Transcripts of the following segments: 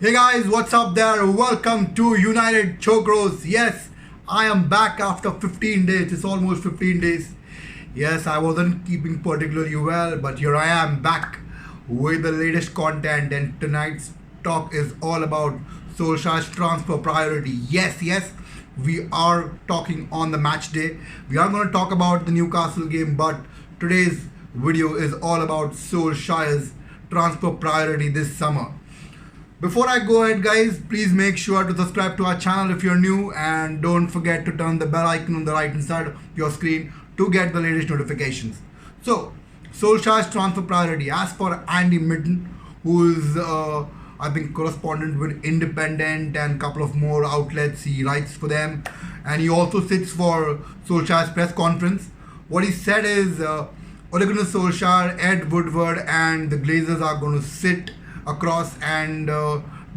Hey guys, what's up there? Welcome to United Chokros. Yes, I am back after 15 days. It's almost 15 days. Yes, I wasn't keeping particularly well, but here I am back with the latest content. And tonight's talk is all about Solskjaer's transfer priority. Yes, we are talking on the match day. We are going to talk about the Newcastle game, but today's video is all about Solskjaer's transfer priority this summer. Before I go ahead, guys, please make sure to subscribe to our channel if you're new, and don't forget to turn the bell icon on the right hand side of your screen to get the latest notifications. So, Solskjaer's transfer priority, as for Andy Mitten, who is I think correspondent with Independent and a couple of more outlets. He writes for them, and he also sits for Solskjaer's press conference. What he said is Ole Gunnar Solskjaer, Ed Woodward, and the Glazers are going to sit across and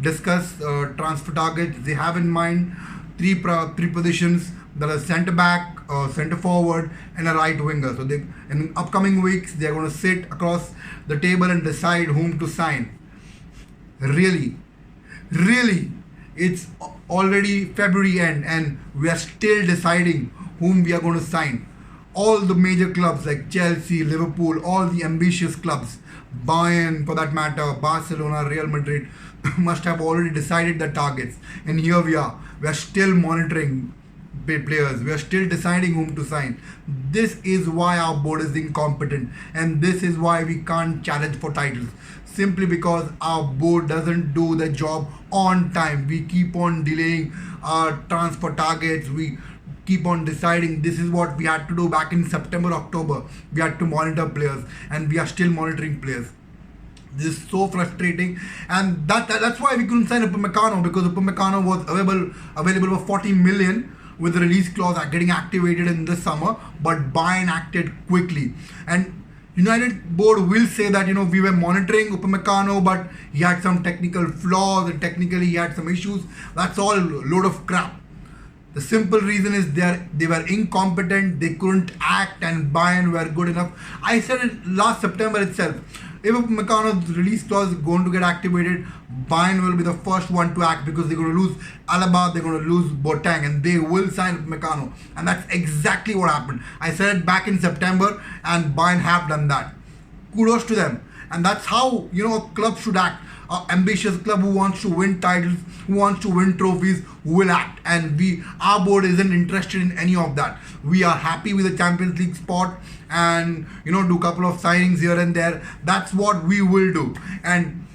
discuss transfer targets. They have in mind three positions, that are centre back, centre forward, and a right winger. So they, in upcoming weeks, they are going to sit across the table and decide whom to sign. Really, it's already February end, and we are still deciding whom we are going to sign. All the major clubs like Chelsea, Liverpool, all the ambitious clubs, Bayern for that matter, Barcelona, Real Madrid, must have already decided the targets. And here we are. We are still monitoring players. We are still deciding whom to sign. This is why our board is incompetent, and this is why we can't challenge for titles. Simply because our board doesn't do the job on time. We keep on delaying our transfer targets. We keep on deciding. This is what we had to do back in September, October. We had to monitor players, and we are still monitoring players. This is so frustrating, and that's why we couldn't sign Upamecano, because Upamecano was available for 40 million with the release clause getting activated in this summer, but Bayern acted quickly. And United board will say that we were monitoring Upamecano, but he had some technical flaws and technically he had some issues. That's all load of crap. The simple reason is they were incompetent, they couldn't act, and Bayern were good enough. I said it last September itself. If Meccano's release clause is going to get activated, Bayern will be the first one to act, because they're going to lose Alaba, they're going to lose Boateng, and they will sign Meccano. And that's exactly what happened. I said it back in September, and Bayern have done that. Kudos to them. And that's how a club should act. An ambitious club who wants to win titles, who wants to win trophies, will act. And our board isn't interested in any of that. We are happy with the Champions League spot, and do a couple of signings here and there. That's what we will do. And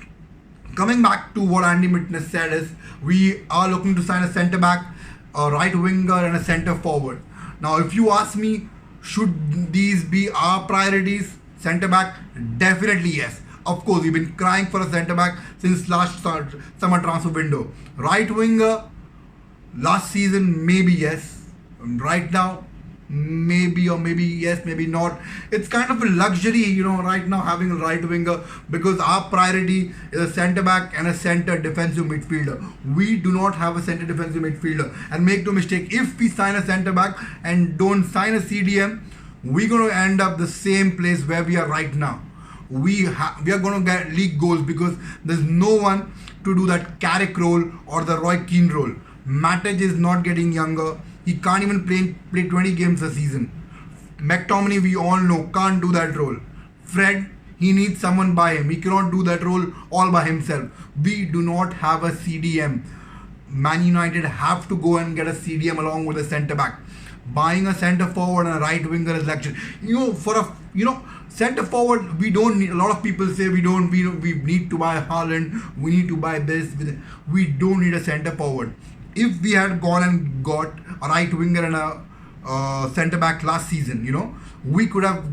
coming back to what Andy Mitten has said is, we are looking to sign a centre back, a right winger, and a centre forward. Now, if you ask me, should these be our priorities? Centre back, definitely yes. Of course, we've been crying for a centre back since last summer transfer window. Right winger, last season maybe yes. Right now, maybe, or maybe yes, maybe not. It's kind of a luxury, right now, having a right winger, because our priority is a centre back and a centre defensive midfielder. We do not have a centre defensive midfielder. And make no mistake, if we sign a centre back and don't sign a CDM, we're going to end up the same place where we are right now. We are going to get league goals, because there's no one to do that Carrick role or the Roy Keane role. Matic is not getting younger. He can't even play 20 games a season. McTominay, we all know, can't do that role. Fred, he needs someone by him. He cannot do that role all by himself. We do not have a CDM. Man United have to go and get a CDM along with a centre back. Buying a centre forward and a right winger is luxury. Centre forward, we don't need. A lot of people say we need to buy Haaland, we need to buy this. We don't need a centre forward. If we had gone and got a right winger and a centre back last season, we could have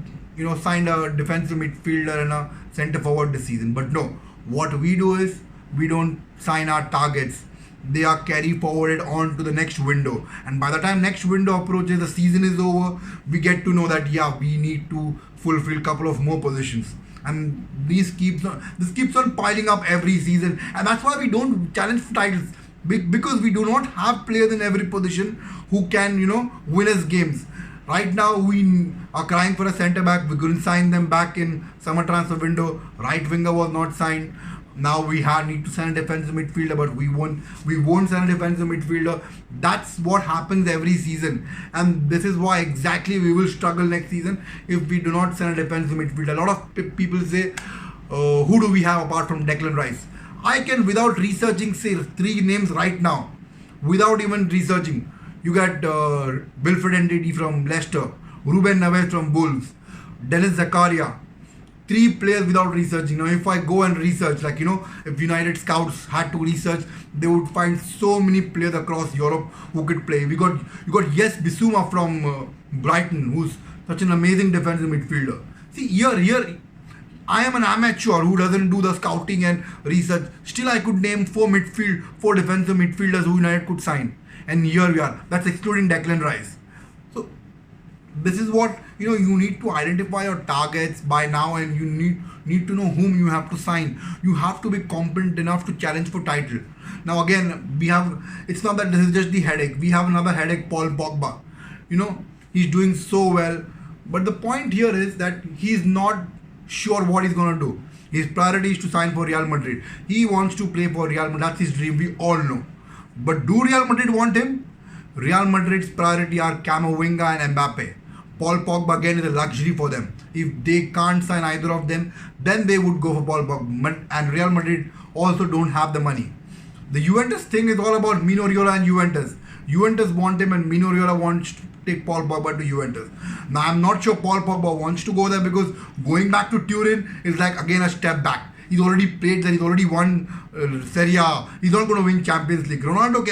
signed a defensive midfielder and a centre forward this season. But no, what we do is we don't sign our targets. They are carried forwarded on to the next window, and by the time next window approaches, the season is over, we get to know that we need to fulfill a couple of more positions, and this keeps on piling up every season. And that's why we don't challenge for titles, because we do not have players in every position who can win us games. Right now, we are crying for a centre back. We couldn't sign them back in summer transfer window. Right winger was not signed. Now we need to sign a defensive midfielder, but we won't sign a defensive midfielder. That's what happens every season, and this is why exactly we will struggle next season if we do not sign a defensive midfielder. A lot of people say, who do we have apart from Declan Rice? I can, without researching, say 3 names right now, without even researching. You got Wilfred Ndidi from Leicester, Ruben Neves from Wolves, Dennis Zakaria. 3 players without researching. Now, if I go and research, like, if United scouts had to research, they would find so many players across Europe who could play. You got Yes Bissouma from Brighton, who's such an amazing defensive midfielder. See, here, I am an amateur who doesn't do the scouting and research. Still, I could name 4 defensive midfielders who United could sign. And here we are. That's excluding Declan Rice. So, this is what, you need to identify your targets by now, and you need to know whom you have to sign. You have to be competent enough to challenge for title. Now again, it's not that this is just the headache. We have another headache, Paul Pogba. He's doing so well. But the point here is that he's not sure what he's going to do. His priority is to sign for Real Madrid. He wants to play for Real Madrid. That's his dream. We all know. But do Real Madrid want him? Real Madrid's priority are Camavinga and Mbappe. Paul Pogba again is a luxury for them. If they can't sign either of them, then they would go for Paul Pogba. And Real Madrid also don't have the money. The Juventus thing is all about Mino Raiola and Juventus. Juventus want him, and Mino Raiola wants to take Paul Pogba to Juventus. Now I'm not sure Paul Pogba wants to go there, because going back to Turin is like again a step back. He's already played there. He's already won Serie A. He's not going to win Champions League. Ronaldo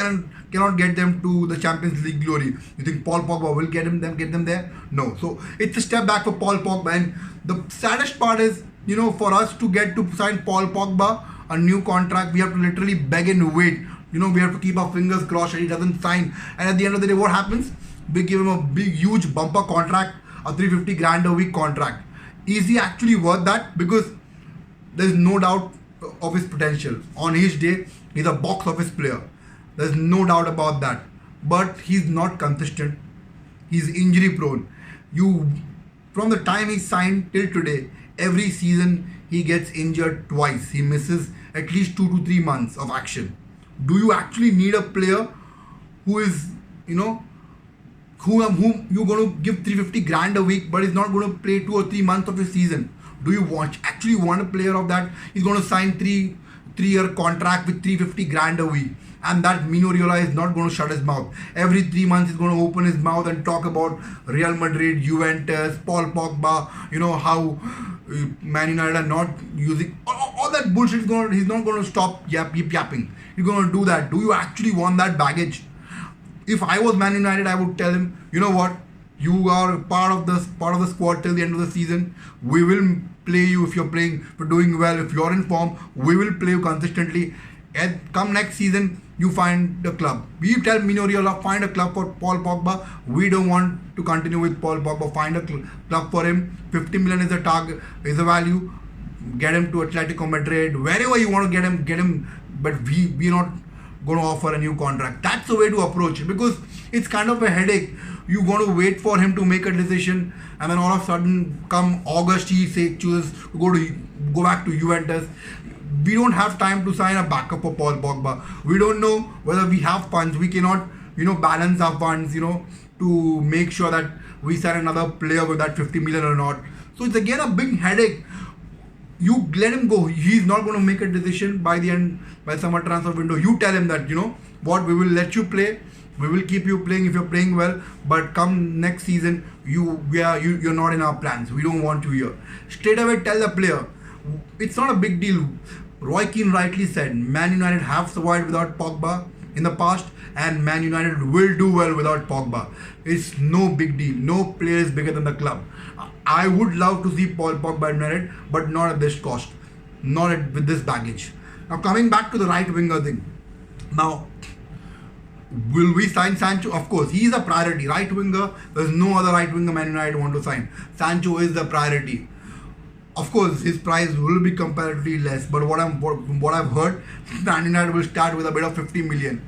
cannot get them to the Champions League glory. You think Paul Pogba will get them there? No. So it's a step back for Paul Pogba. And the saddest part is, for us to get to sign Paul Pogba a new contract, we have to literally beg and wait. We have to keep our fingers crossed that he doesn't sign. And at the end of the day, what happens? We give him a big, huge bumper contract, a 350 grand a week contract. Is he actually worth that? Because there's no doubt of his potential. On his day, he's a box office player. There's no doubt about that. But he's not consistent. He's injury prone. From the time he signed till today, every season he gets injured twice. He misses at least 2 to 3 months of action. Do you actually need a player who is, whom you're going to give 350 grand a week, but he's not going to play 2 or 3 months of his season? Do you actually want a player of that? He's going to sign 3-year contract with 350 grand a week, and that Mino Raiola is not going to shut his mouth. Every 3 months he's going to open his mouth and talk about Real Madrid, Juventus, Paul Pogba, how Man United are not using all that bullshit. He's not going to stop yapping. He's going to do that. Do you actually want that baggage? If I was Man United, I would tell him, you know what? You are part of the squad till the end of the season. We will play you if you're playing, if you're doing well, if you're in form. We will play you consistently. And come next season, you find the club. We tell Mino Raiola, find a club for Paul Pogba. We don't want to continue with Paul Pogba. Find a club for him. 50 million is the target, is the value. Get him to Atletico Madrid, wherever you want to get him. But we're not going to offer a new contract. That's the way to approach it, because it's kind of a headache. You're going to wait for him to make a decision, and then all of a sudden, come August, he chooses to go back to Juventus. We don't have time to sign a backup for Paul Pogba. We don't know whether we have funds. We cannot, balance our funds, to make sure that we sign another player with that 50 million or not. So it's again a big headache. You let him go. He's not going to make a decision by summer transfer window. You tell him that, what, we will let you play. We will keep you playing if you're playing well, but come next season, you're not in our plans. We don't want you here. Straight away tell the player. It's not a big deal. Roy Keane rightly said, Man United have survived without Pogba in the past, and Man United will do well without Pogba. It's no big deal. No player is bigger than the club. I would love to see Paul Pogba United, but not at this cost. Not with this baggage. Now coming back to the right winger thing. Now, will we sign Sancho? Of course, he is a priority. Right winger, there's no other right winger Man United want to sign. Sancho is the priority. Of course, his price will be comparatively less, but what I've heard, Man United will start with a bit of 50 million.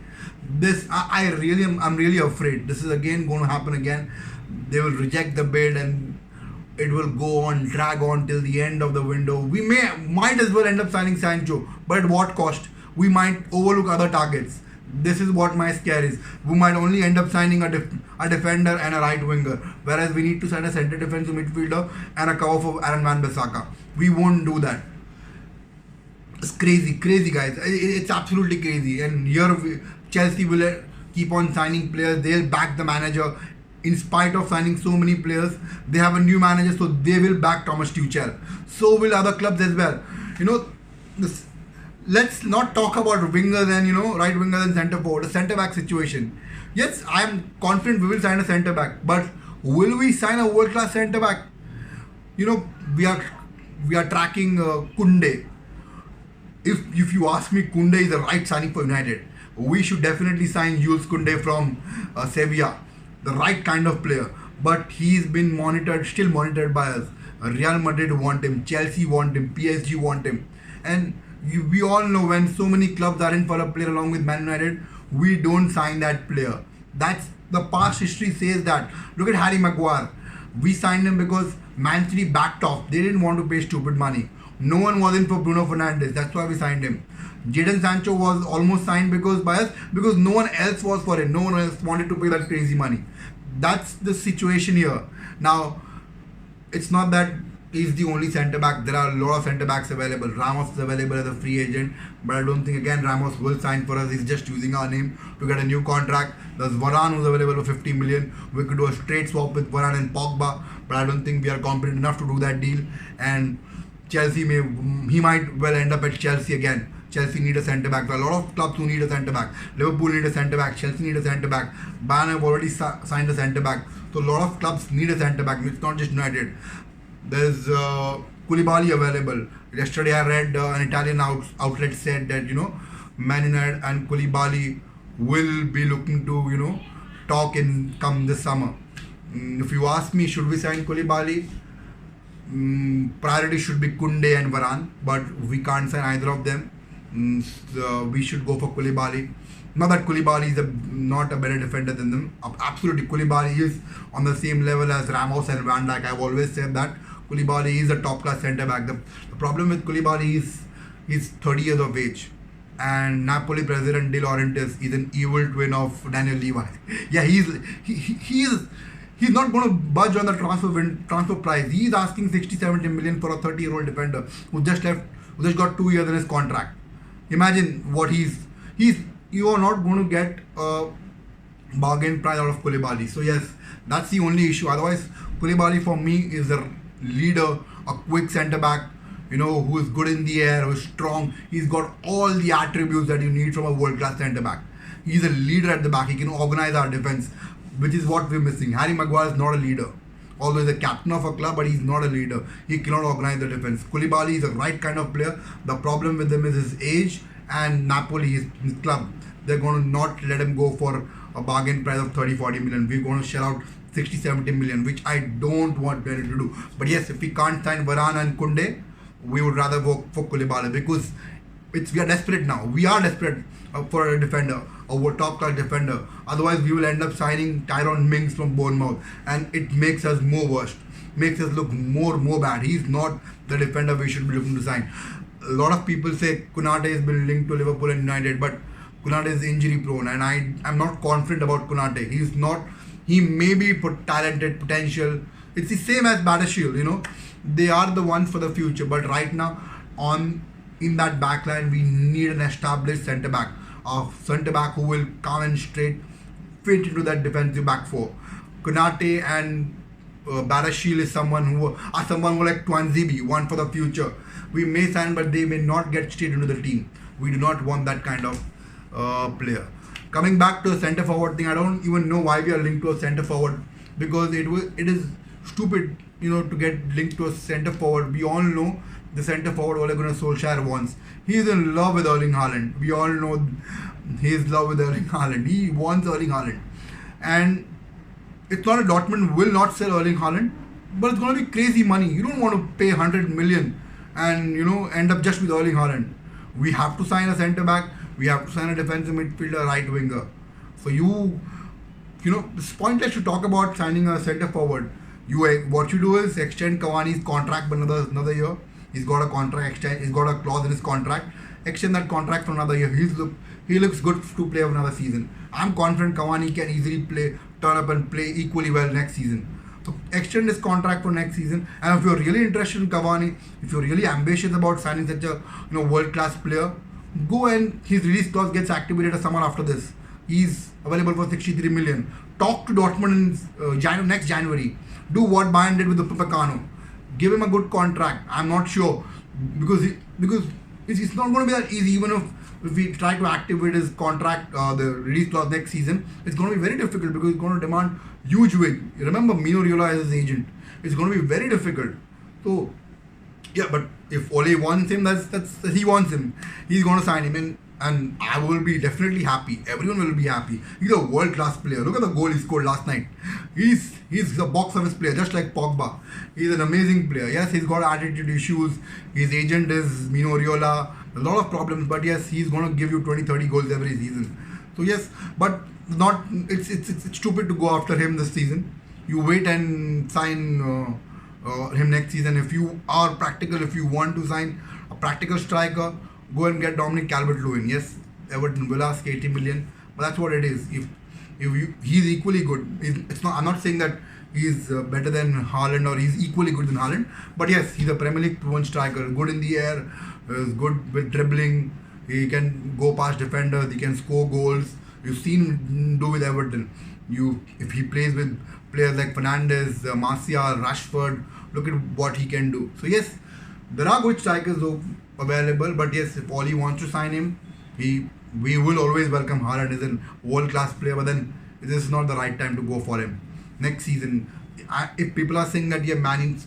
I'm really afraid. This is again going to happen again. They will reject the bid, and it will go on, drag on till the end of the window. We might as well end up signing Sancho, but at what cost? We might overlook other targets. This is what my scare is. We might only end up signing a defender and a right winger, whereas we need to sign a centre defensive midfielder and a cover for Aaron Wan-Bissaka. We won't do that. It's crazy, crazy, guys. It's absolutely crazy. And here Chelsea will keep on signing players. They'll back the manager. In spite of signing so many players, they have a new manager, so they will back Thomas Tuchel. So will other clubs as well. You know, let's not talk about wingers and right wingers and centre forward. The centre back situation. Yes, I am confident we will sign a centre back, but will we sign a world class centre back? We are tracking Kunde. If you ask me, Kunde is the right signing for United. We should definitely sign Jules Kunde from Sevilla, the right kind of player. But he's been still monitored by us. Real Madrid want him, Chelsea want him, PSG want him, and we all know when so many clubs are in for a player along with Man United, we don't sign that player. That's the past history says that. Look at Harry Maguire. We signed him because Man City backed off. They didn't want to pay stupid money. No one was in for Bruno Fernandes. That's why we signed him. Jadon Sancho was almost signed by us because no one else was for it. No one else wanted to pay that crazy money. That's the situation here. Now, it's not that he's the only centre back. There are a lot of centre backs available. Ramos is available as a free agent, but I don't think again Ramos will sign for us. He's just using our name to get a new contract. There's Varane who's available for 50 million. We could do a straight swap with Varane and Pogba, but I don't think we are competent enough to do that deal. And Chelsea might well end up at Chelsea again. Chelsea need a centre back. There are a lot of clubs who need a centre back. Liverpool need a centre back. Chelsea need a centre back. Bayern have already signed a centre back. So a lot of clubs need a centre back. It's not just United. There's Koulibaly available. Yesterday I read an Italian outlet said that Man United and Koulibaly will be looking to talk in come this summer. If you ask me, should we sign Koulibaly? Priority should be Kunde and Varane, but we can't sign either of them. So we should go for Koulibaly. Not that Koulibaly is not a better defender than them. Absolutely, Koulibaly is on the same level as Ramos and Van Dijk. I've always said that Koulibaly is a top class centre back. The problem with Koulibaly is he's 30 years of age, and Napoli president De Laurentiis is an evil twin of Daniel Levy. Yeah, he's not going to budge on the transfer price. He's asking 60-70 million for a 30-year-old defender who just got 2 years in his contract. Imagine what you are not going to get a bargain price out of Koulibaly. So yes, that's the only issue. Otherwise, Koulibaly for me is a leader, a quick centre back, who is good in the air, who is strong. He's got all the attributes that you need from a world-class centre back. He's a leader at the back. He can organize our defence, which is what we're missing. Harry Maguire is not a leader. Although he's a captain of a club, but he's not a leader. He cannot organize the defense. Koulibaly is the right kind of player. The problem with him is his age, and Napoli, his club. They're going to not let him go for a bargain price of 30-40 million. We're going to shell out 60-70 million, which I don't want United to do. But yes, if we can't sign Varane and Kunde, we would rather go for Koulibaly because we are desperate now. We are desperate for a defender, a top class defender. Otherwise, we will end up signing Tyrone Mings from Bournemouth, and it makes us more worse, makes us look more bad. He's not the defender we should be looking to sign. A lot of people say Konate has been linked to Liverpool and United, but Konate is injury prone, and I'm not confident about Konate. He's not. He may be talented, potential. It's the same as Badiashile, They are the ones for the future, but right now in that back line, we need an established centre back. A centre back who will come and straight fit into that defensive back four. Konate and Badiashile is someone who like Twanzebe, one for the future. We may sign, but they may not get straight into the team. We do not want that kind of player. Coming back to the centre forward thing, I don't even know why we are linked to a centre forward, because it is stupid, to get linked to a centre forward. We all know the centre forward Ole Gunnar Solskjaer wants. He is in love with Erling Haaland. We all know he is in love with Erling Haaland. He wants Erling Haaland, and it's not a Dortmund will not sell Erling Haaland, but it's going to be crazy money. You don't want to pay 100 million and end up just with Erling Haaland. We have to sign a centre back. We have to sign a defensive midfielder, right winger. So it's pointless to talk about signing a centre forward. What you do is extend Cavani's contract for another year. He's got a contract extend. He's got a clause in his contract. Extend that contract for another year. He looks good to play for another season. I'm confident Cavani can easily turn up and play equally well next season. So extend his contract for next season. And if you're really interested in Cavani, if you're really ambitious about signing such a world class player, go and his release clause gets activated a summer after this. He's available for 63 million. Talk to Dortmund in next January. Do what Bayern did with the Upamecano. Give him a good contract. I'm not sure because it's not going to be that easy. Even if we try to activate his contract, the release clause next season, it's going to be very difficult because it's going to demand huge wage. Remember, Mino Raiola is his agent. It's going to be very difficult. So yeah, but if Ole wants him, that's he wants him. He's going to sign him, and I will be definitely happy. Everyone will be happy. He's a world class player. Look at the goal he scored last night. He's a box office player, just like Pogba. He's an amazing player. Yes, he's got attitude issues. His agent is Mino Raiola. A lot of problems, but yes, he's going to give you 20-30 goals every season. So yes, but not it's stupid to go after him this season. You wait and sign him next season. If you are practical, if you want to sign a practical striker, go and get Dominic Calvert-Lewin. Yes, Everton will ask 80 million, but that's what it is. He's equally good. It's not. I'm not saying that he's better than Haaland or he's equally good than Haaland, but yes, he's a Premier League proven striker. Good in the air, is good with dribbling. He can go past defenders. He can score goals. You've seen him do with Everton. If he plays with players like Fernandes, Martial, Rashford, look at what he can do. So yes, there are good strikers available, but yes, if Oli wants to sign him, we will always welcome Haaland. He's a world-class player, but then this is not the right time to go for him. Next season, if people are saying that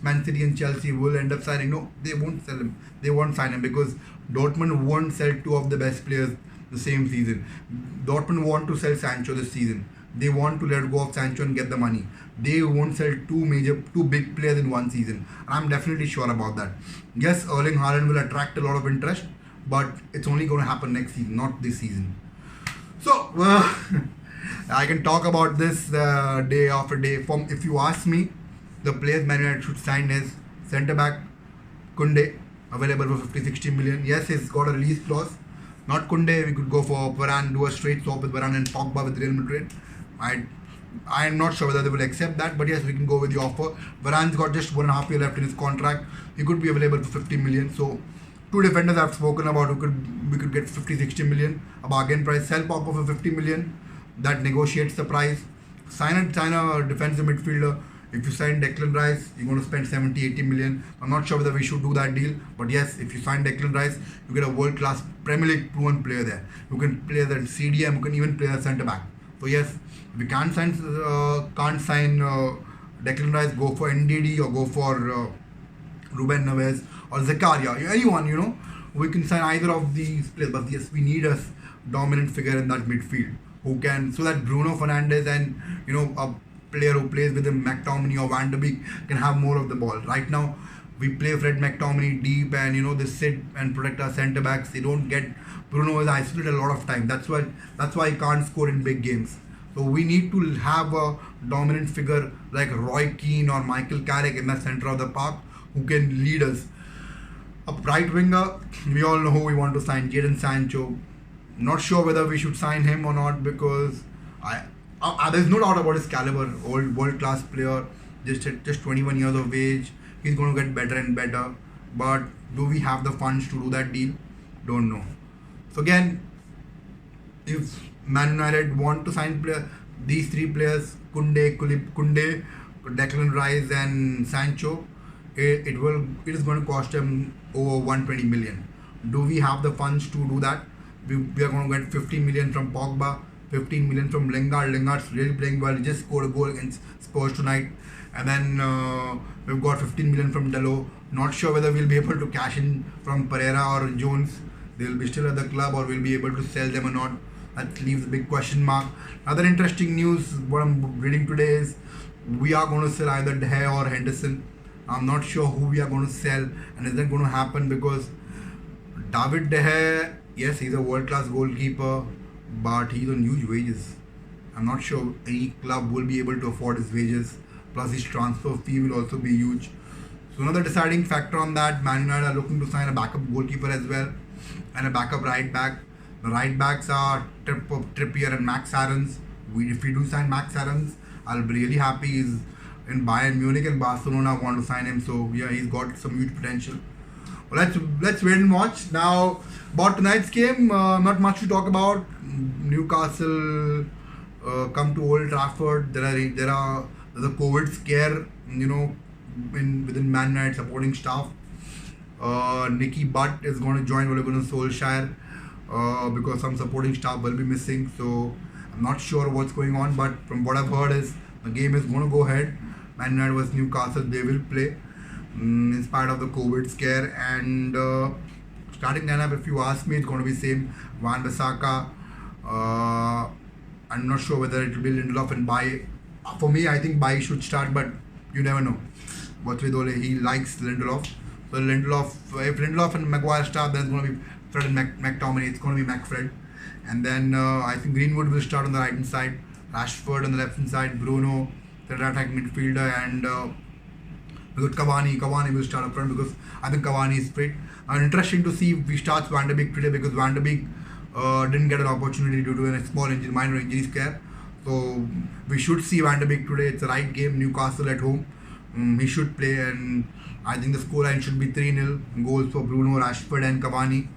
Man City and Chelsea will end up signing, no, they won't sell him. They won't sign him because Dortmund won't sell two of the best players the same season. Dortmund want to sell Sancho this season. They want to let go of Sancho and get the money. They won't sell two big players in one season. I'm definitely sure about that. Yes, Erling Haaland will attract a lot of interest, but it's only going to happen next season, not this season. So, I can talk about this day after day. If you ask me, the players Man United should sign is Centreback Koundé, available for 50-60 million. Yes, he's got a release clause. Not Koundé, we could go for Varane, do a straight swap with Varane and Pogba with Real Madrid. I am not sure whether they will accept that, but yes, we can go with the offer. Varane's got just 1.5 years left in his contract. He could be available for 50 million. So, two defenders I've spoken about who we could get 50-60 million, a bargain price. Sell Pogba for 50 million. That negotiates the price. Sign a defensive midfielder. If you sign Declan Rice, you're going to spend 70-80 million. I'm not sure whether we should do that deal. But yes, if you sign Declan Rice, you get a world-class Premier League proven player there. You can play the CDM, you can even play the centre-back. So yes, if you can't sign Declan Rice, go for NDD or go for Ruben Neves or Zakaria. Anyone, we can sign either of these players. But yes, we need a dominant figure in that midfield who can, so that Bruno Fernandes and a player who plays with him, McTominay or Van de Beek, can have more of the ball. Right now, we play Fred McTominay deep and they sit and protect our centre backs. They don't get Bruno is isolated a lot of time. That's why he can't score in big games. So we need to have a dominant figure like Roy Keane or Michael Carrick in the centre of the park who can lead us. A right winger, we all know who we want to sign, Jadon Sancho. Not sure whether we should sign him or not because there's no doubt about his caliber. World class player, just 21 years of age. He's going to get better and better. But do we have the funds to do that deal? Don't know. So again, if Man United want to sign these three players, Koundé, Declan Rice and Sancho, it is going to cost them over 120 million. Do we have the funds to do that? We are going to get 15 million from Pogba, 15 million from Lingard. Lingard's really playing well. He just scored a goal against Spurs tonight. And then we've got 15 million from Dalot. Not sure whether we'll be able to cash in from Pereira or Jones. They'll be still at the club or we'll be able to sell them or not. That leaves a big question mark. Another interesting news, what I'm reading today is we are going to sell either De Gea or Henderson. I'm not sure who we are going to sell and is that going to happen because David De Gea, yes, he's a world-class goalkeeper, but he's on huge wages. I'm not sure any club will be able to afford his wages. Plus his transfer fee will also be huge. So another deciding factor on that, Man United are looking to sign a backup goalkeeper as well and a backup right back. The right backs are Trippier and Max Aarons. If we do sign Max Aarons, I'll be really happy. He's in Bayern Munich and Barcelona want to sign him. So yeah, he's got some huge potential. Well, let's wait and watch. Now about tonight's game, not much to talk about. Newcastle come to Old Trafford. There's a COVID scare, within Man United supporting staff. Nicky Butt is going to join Ole Gunnar Solskjaer because some supporting staff will be missing. So I'm not sure what's going on, but from what I've heard is the game is going to go ahead. Man United vs Newcastle, they will play in spite of the COVID scare. And starting lineup, if you ask me, it's going to be same. Wan-Bissaka. I'm not sure whether it will be Lindelof and Bailly. For me, I think Bailly should start, but you never know. What's with Ole? He likes Lindelof. So if Lindelof and Maguire start, then it's going to be Fred and McTominay. It's going to be McFred. And then I think Greenwood will start on the right hand side, Rashford on the left hand side, Bruno, the attack midfielder, and we got Cavani. Cavani will start up front because I think Cavani is fit. And interesting to see if we start Van de Beek today because Van de Beek didn't get an opportunity due to a small injury, minor injury scare. So we should see Van de Beek today. It's a right game, Newcastle at home. He should play, and I think the scoreline should be 3-0. Goals for Bruno, Rashford and Cavani.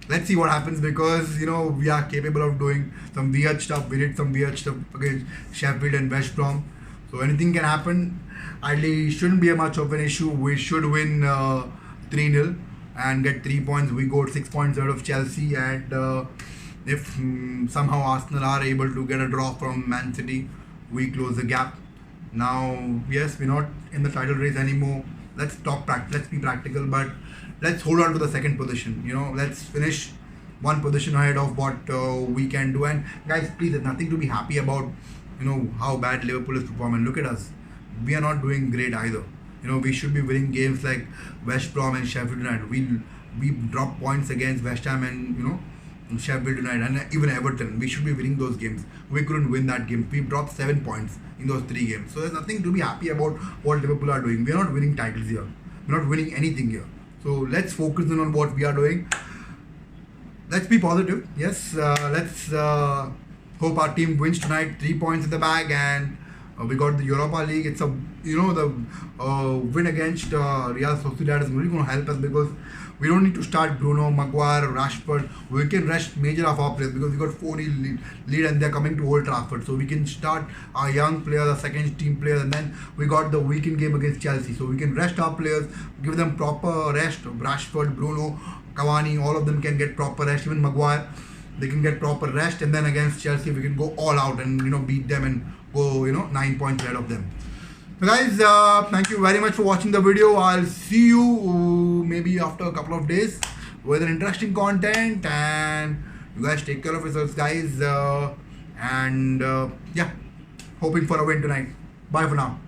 Let's see what happens because we are capable of doing some weird stuff. We did some weird stuff against Sheffield and West Brom. So anything can happen. Ideally, shouldn't be much of an issue. We should win 3-0 and get 3 points. We got 6 points out of Chelsea, and if somehow Arsenal are able to get a draw from Man City, we close the gap. Now, yes, we're not in the title race anymore. Let's be practical, but let's hold on to the second position. Let's finish one position ahead of what we can do. And guys, please, there's nothing to be happy about. How bad Liverpool is performing. Look at us. We are not doing great either. We should be winning games like West Brom and Sheffield United. We dropped points against West Ham and Sheffield United and even Everton. We should be winning those games. We couldn't win that game. We dropped 7 points in those 3 games. So there's nothing to be happy about what Liverpool are doing. We're not winning titles here. We're not winning anything here. So let's focus in on what we are doing. Let's be positive. Yes, let's hope our team wins tonight. 3 points in the bag, and we got the Europa League. It's the win against Real Sociedad is really going to help us because we don't need to start Bruno, Maguire, Rashford. We can rest major of our players because we got 4-0 lead and they're coming to Old Trafford. So we can start our young players, our second team players, and then we got the weekend game against Chelsea. So we can rest our players, give them proper rest. Rashford, Bruno, Cavani, all of them can get proper rest. Even Maguire, they can get proper rest, and then against Chelsea we can go all out and beat them and go 9 points ahead of them. So guys, thank you very much for watching the video. I'll see you maybe after a couple of days with an interesting content, and you guys take care of yourselves, guys, and yeah, hoping for a win tonight. Bye for now.